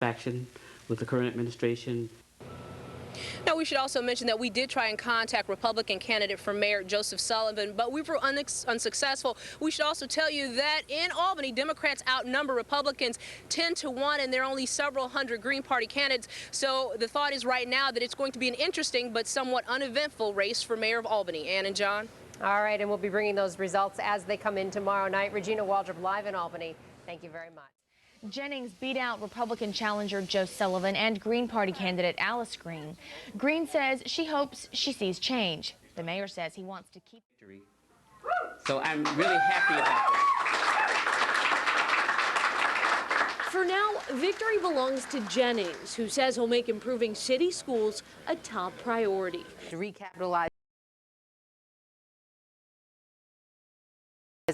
Action with the current administration. Now, we should also mention that we did try and contact Republican candidate for mayor Joseph Sullivan, but we were unsuccessful. We should also tell you that in Albany, Democrats outnumber Republicans 10-1, and there are only several hundred Green Party candidates. So the thought is right now that it's going to be an interesting but somewhat uneventful race for mayor of Albany. Ann and John. All right, and we'll be bringing those results as they come in tomorrow night. Regina Waldrop live in Albany. Thank you very much. Jennings beat out Republican challenger Joe Sullivan and Green Party candidate Alice Green. Green says she hopes she sees change. The mayor says he wants to keep victory. So I'm really happy about that. For now, victory belongs to Jennings, who says he'll make improving city schools a top priority. To recapitalize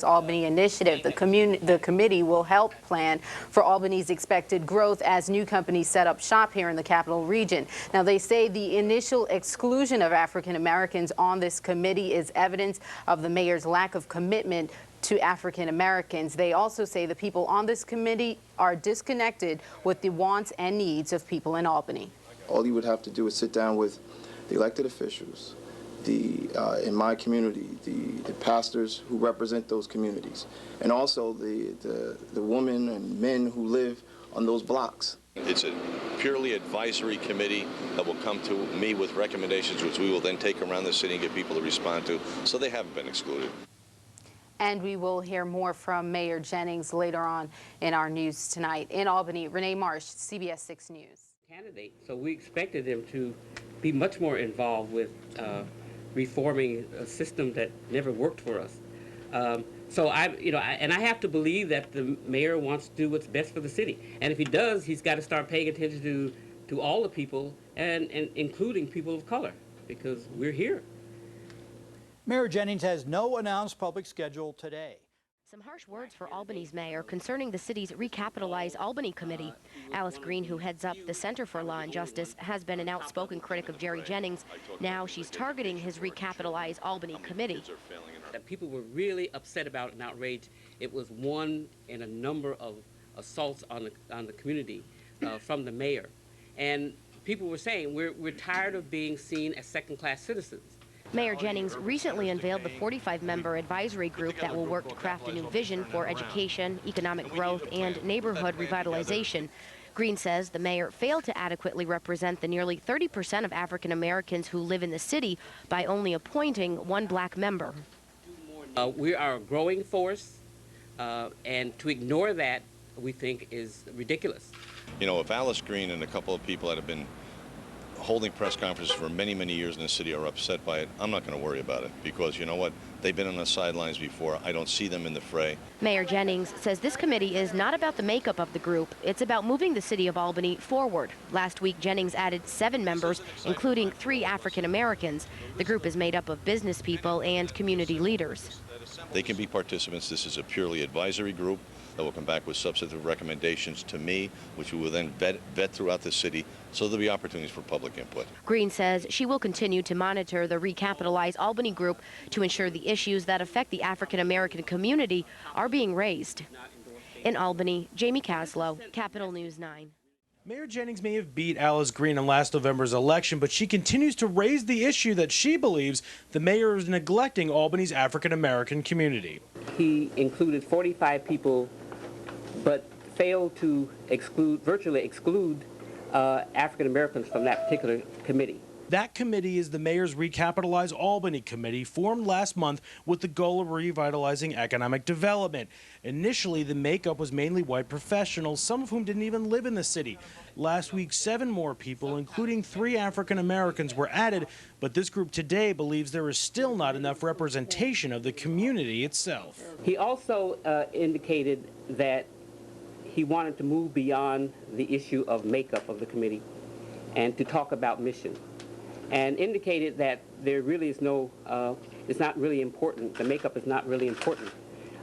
Albany initiative. The committee will help plan for Albany's expected growth as new companies set up shop here in the capital region. Now, they say the initial exclusion of African Americans on this committee is evidence of the mayor's lack of commitment to African Americans. They also say the people on this committee are disconnected with the wants and needs of people in Albany. All you would have to do is sit down with the elected officials, in my community, the pastors who represent those communities, and also the women and men who live on those blocks. It's a purely advisory committee that will come to me with recommendations, which we will then take around the city and get people to respond to, so they haven't been excluded. And we will hear more from Mayor Jennings later on in our news tonight. In Albany, Renee Marsh, CBS 6 News. Candidate, so we expected them to be much more involved with reforming a system that never worked for us. So I have to believe that the mayor wants to do what's best for the city. And if he does, he's got to start paying attention to all the people and including people of color, because we're here. Mayor Jennings has no announced public schedule today. Some harsh words for Albany's mayor concerning the city's Recapitalize Albany committee. Alice Green, who heads up the Center for Law and Justice, has been an outspoken critic of Jerry Jennings. Now she's targeting his Recapitalize Albany committee. That people were really upset about and outraged. It was one in a number of assaults on the community from the mayor. And people were saying, we're tired of being seen as second-class citizens. Mayor Jennings recently unveiled the 45-member advisory group that will work to craft a new vision for education, economic growth, and neighborhood revitalization. Green says the mayor failed to adequately represent the nearly 30% of African Americans who live in the city by only appointing one black member. We are a growing force, and to ignore that, we think, is ridiculous. You know, if Alice Green and a couple of people that have been holding press conferences for many, many years in the city are upset by it, I'm not going to worry about it, because you know what? They've been on the sidelines before. I don't see them in the fray. Mayor Jennings says this committee is not about the makeup of the group. It's about moving the city of Albany forward. Last week, Jennings added 7 members, including 3 African Americans. The group is made up of business people and community leaders. They can be participants. This is a purely advisory group that will come back with substantive recommendations to me, which we will then vet throughout the city, so there'll be opportunities for public input. Green says she will continue to monitor the Recapitalize Albany group to ensure the issues that affect the African American community are being raised. In Albany, Jamie Caslow, Capitol News 9. Mayor Jennings may have beat Alice Green in last November's election, but she continues to raise the issue that she believes the mayor is neglecting Albany's African American community. He included 45 people, but failed to virtually exclude African Americans from that particular committee. That committee is the mayor's Recapitalize Albany committee, formed last month with the goal of revitalizing economic development. Initially, the makeup was mainly white professionals, some of whom didn't even live in the city. Last week, 7 more people, including 3 African Americans, were added, but this group today believes there is still not enough representation of the community itself. He also indicated that he wanted to move beyond the issue of makeup of the committee and to talk about mission, and indicated that there really is it's not really important. The makeup is not really important.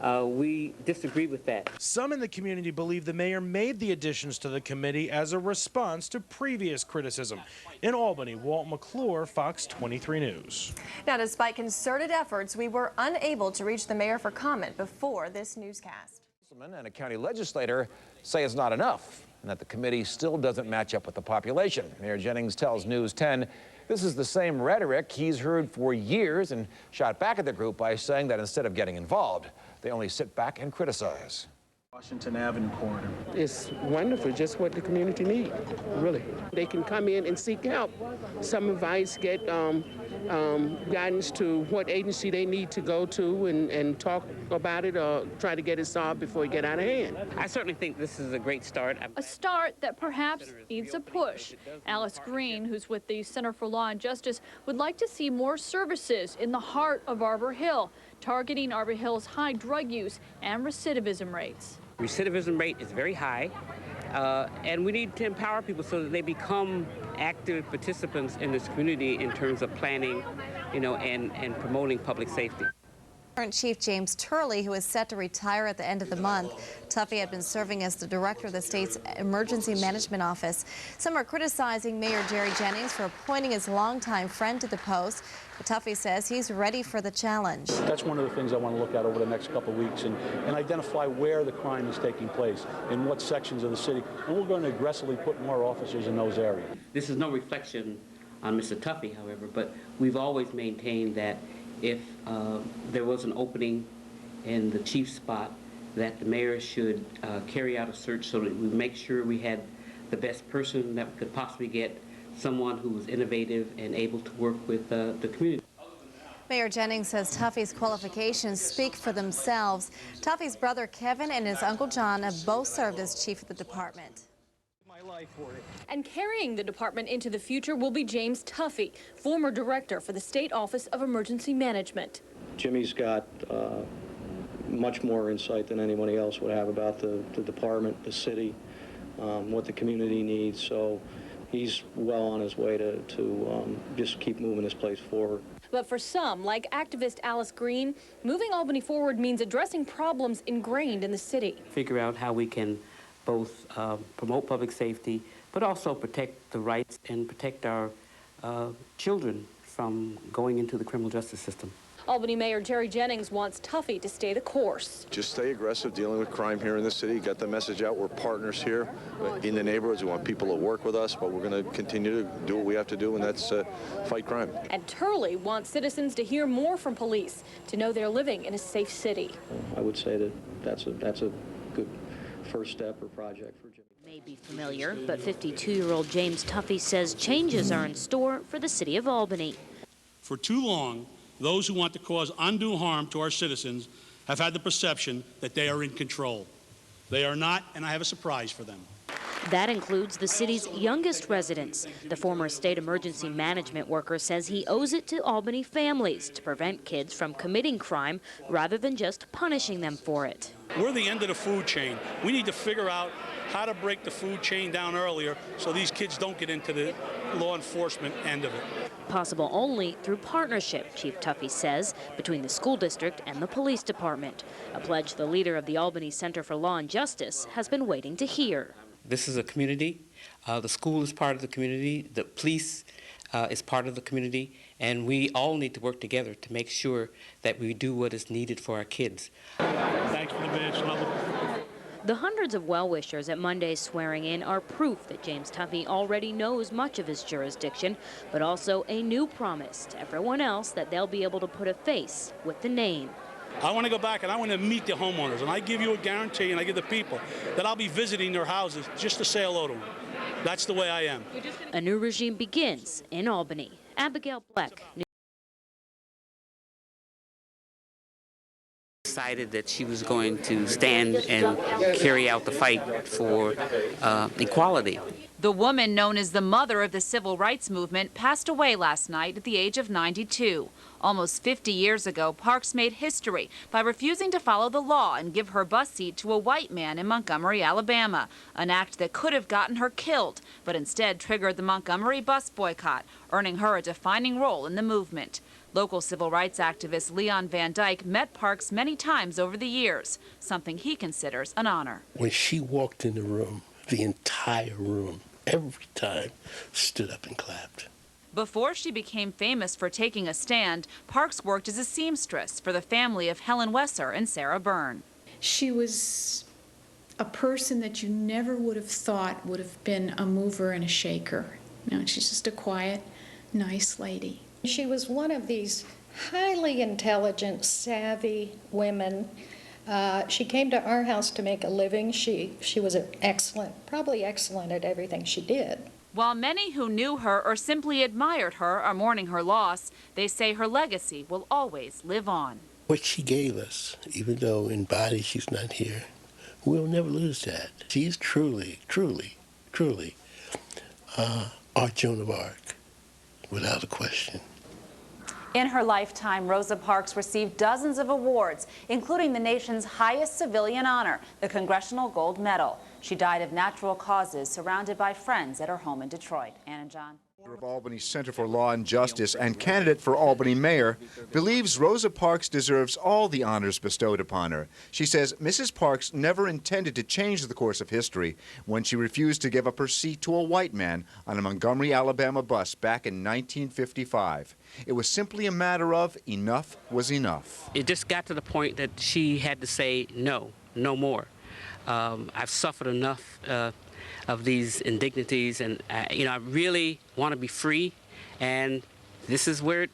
We disagree with that. Some in the community believe the mayor made the additions to the committee as a response to previous criticism. In Albany, Walt McClure, Fox 23 News. Now, despite concerted efforts, we were unable to reach the mayor for comment before this newscast. And a county legislator say it's not enough. and that the committee still doesn't match up with the population. Mayor Jennings tells News 10 this is the same rhetoric he's heard for years and shot back at the group by saying that instead of getting involved, they only sit back and criticize. Washington Avenue corridor. It's wonderful, just what the community needs, really. They can come in and seek help, some advice, get guidance to what agency they need to go to and talk about it or try to get it solved before it get out of hand. I certainly think this is a great start. A start that perhaps needs a push. Alice Green, who's with the Center for Law and Justice, would like to see more services in the heart of Arbor Hill, targeting Arbor Hill's high drug use and recidivism rates. Recidivism rate is very high, and we need to empower people so that they become active participants in this community in terms of planning, and promoting public safety. Current Chief James Turley, who is set to retire at the end of the month. Tuffey had been serving as the director of the state's Emergency Management Office. Some are criticizing Mayor Jerry Jennings for appointing his longtime friend to the post. But Tuffey says he's ready for the challenge. That's one of the things I want to look at over the next couple of weeks and identify where the crime is taking place, in what sections of the city, and we're going to aggressively put more officers in those areas. This is no reflection on Mr. Tuffey, however, but we've always maintained that if there was an opening in the chief spot, that the mayor should carry out a search so that we make sure we had the best person that we could possibly get, someone who was innovative and able to work with the community. Mayor Jennings says Tuffey's qualifications speak for themselves. Tuffey's brother Kevin and his uncle John have both served as chief of the department. And carrying the department into the future will be James Tuffey, former director for the State Office of Emergency Management. Jimmy's got much more insight than anybody else would have about the department, the city, what the community needs. So he's well on his way to just keep moving this place forward. But for some, like activist Alice Green, moving Albany forward means addressing problems ingrained in the city. Figure out how we can both promote public safety, but also protect the rights and protect our children from going into the criminal justice system. Albany Mayor Jerry Jennings wants Tuffey to stay the course. Just stay aggressive dealing with crime here in the city. Get the message out. We're partners here in the neighborhoods. We want people to work with us, but we're going to continue to do what we have to do, and that's fight crime. And Turley wants citizens to hear more from police, to know they're living in a safe city. I would say that that's a good first step or project for Jimmy. May be familiar, but 52-year-old James Tuffey says changes are in store for the city of Albany. For too long, those who want to cause undue harm to our citizens have had the perception that they are in control. They are not, and I have a surprise for them. That includes the city's youngest residents. The former state emergency management worker says he owes it to Albany families to prevent kids from committing crime rather than just punishing them for it. We're the end of the food chain. We need to figure out how to break the food chain down earlier so these kids don't get into the law enforcement end of it. Possible only through partnership, Chief Tuffey says, between the school district and the police department, a pledge the leader of the Albany Center for Law and Justice has been waiting to hear. This is a community. The school is part of the community. The police is part of the community. And we all need to work together to make sure that we do what is needed for our kids. Thanks for the bitch. The hundreds of well-wishers at Monday's swearing-in are proof that James Tuffey already knows much of his jurisdiction, but also a new promise to everyone else that they'll be able to put a face with the name. I want to go back and I want to meet the homeowners, and I give you a guarantee, and I give the people, that I'll be visiting their houses just to say hello to them. That's the way I am. A new regime begins in Albany. Abigail Bleck. Decided that she was going to stand and carry out the fight for equality. The woman known as the mother of the civil rights movement passed away last night at the age of 92. Almost 50 years ago, Parks made history by refusing to follow the law and give her bus seat to a white man in Montgomery, Alabama, an act that could have gotten her killed, but instead triggered the Montgomery bus boycott, earning her a defining role in the movement. Local civil rights activist Leon Van Dyke met Parks many times over the years, something he considers an honor. When she walked in the room, the entire room, every time, stood up and clapped. Before she became famous for taking a stand, Parks worked as a seamstress for the family of Helen Wesser and Sarah Byrne. She was a person that you never would have thought would have been a mover and a shaker. You know, she's just a quiet, nice lady. She was one of these highly intelligent, savvy women. She came to our house to make a living. She was probably excellent at everything she did. While many who knew her or simply admired her are mourning her loss, they say her legacy will always live on. What she gave us, even though in body she's not here, we'll never lose that. She's truly, truly, truly our Joan of Arc, without a question. In her lifetime, Rosa Parks received dozens of awards, including the nation's highest civilian honor, the Congressional Gold Medal. She died of natural causes, surrounded by friends at her home in Detroit. Ann and John. Of Albany's Center for Law and Justice and candidate for Albany mayor, believes Rosa Parks deserves all the honors bestowed upon her. She says Mrs. Parks never intended to change the course of history when she refused to give up her seat to a white man on a Montgomery, Alabama bus back in 1955. It was simply a matter of enough was enough. It just got to the point that she had to say no, no more. I've suffered enough of these indignities, and I really want to be free, and this is where,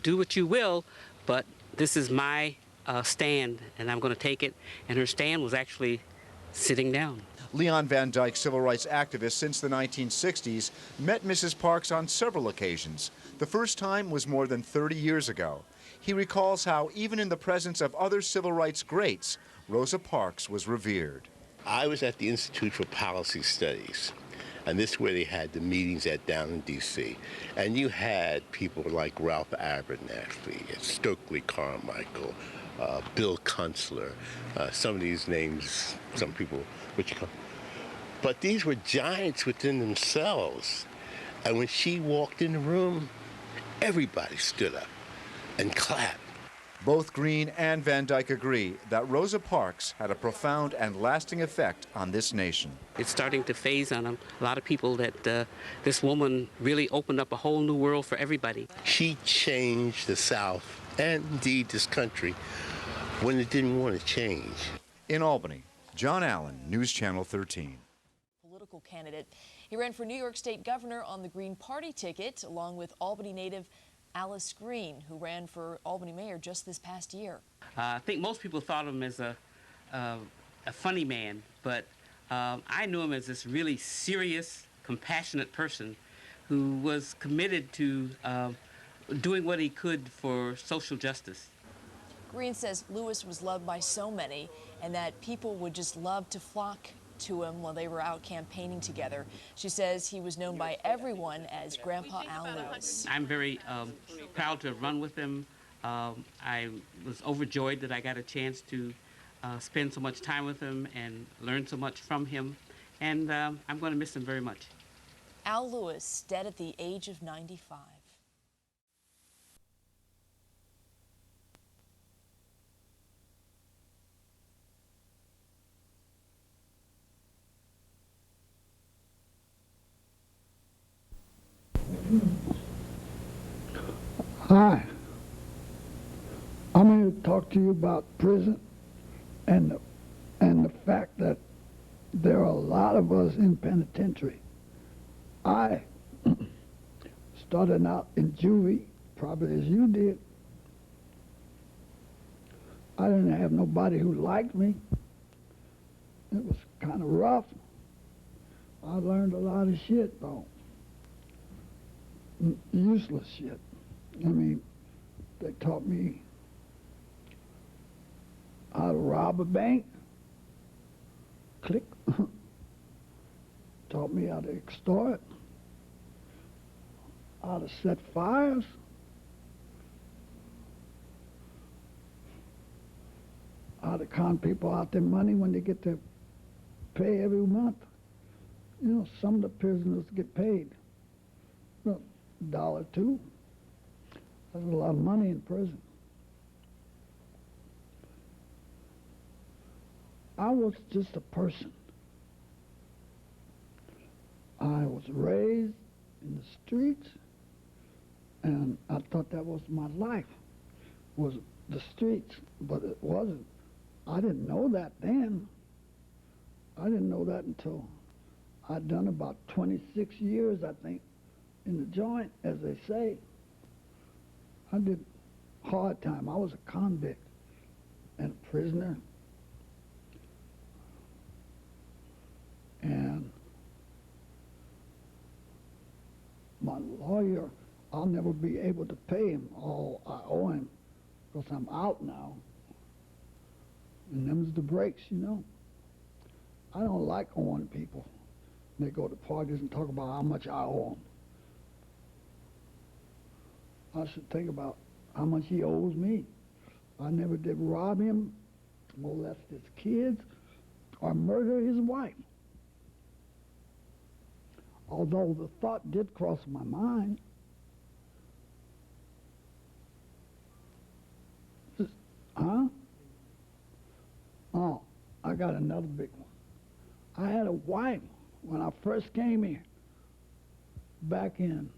do what you will, but this is my stand, and I'm going to take it. And her stand was actually sitting down. Leon Van Dyke, civil rights activist since the 1960s, met Mrs. Parks on several occasions. The first time was more than 30 years ago. He recalls how even in the presence of other civil rights greats, Rosa Parks was revered. I was at the Institute for Policy Studies, and this is where they had the meetings down in D.C. And you had people like Ralph Abernathy, Stokely Carmichael, Bill Kunstler, some of these names, some people, but these were giants within themselves. And when she walked in the room, everybody stood up and clapped. Both Green and Van Dyke agree that Rosa Parks had a profound and lasting effect on this nation. It's starting to phase on a lot of people that this woman really opened up a whole new world for everybody. She changed the South and indeed this country when it didn't want to change. In Albany, John Allen, News Channel 13. Political candidate. He ran for New York State governor on the Green Party ticket, along with Albany native Alice Green, who ran for Albany mayor just this past year. I think most people thought of him as a funny man, but I knew him as this really serious, compassionate person who was committed to doing what he could for social justice. Green says Lewis was loved by so many and that people would just love to flock to him while they were out campaigning together. She says he was known by everyone as Grandpa Al Lewis. I'm very proud to have run with him. I was overjoyed that I got a chance to spend so much time with him and learn so much from him, and I'm going to miss him very much. Al Lewis, dead at the age of 95. Hi, I'm here to talk to you about prison and the fact that there are a lot of us in penitentiary. I started out in juvie, probably as you did. I didn't have nobody who liked me. It was kind of rough. I learned a lot of shit, though. Useless shit. I mean, they taught me how to rob a bank. Click. Taught me how to extort. How to set fires. How to con people out their money when they get their pay every month. You know, some of the prisoners get paid $1 or $2. That's a lot of money in prison. I was just a person. I was raised in the streets, and I thought that was my life, was the streets, but it wasn't. I didn't know that then. I didn't know that until I'd done about 26 years, I think, in the joint, as they say. I did hard time. I was a convict and a prisoner. And my lawyer, I'll never be able to pay him all I owe him because I'm out now. And them's the breaks, you know. I don't like owing people. They go to parties and talk about how much I owe them. I should think about how much he owes me. I never did rob him, molest his kids, or murder his wife. Although the thought did cross my mind. Huh? Oh, I got another big one. I had a wife when I first came here back in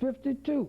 '52.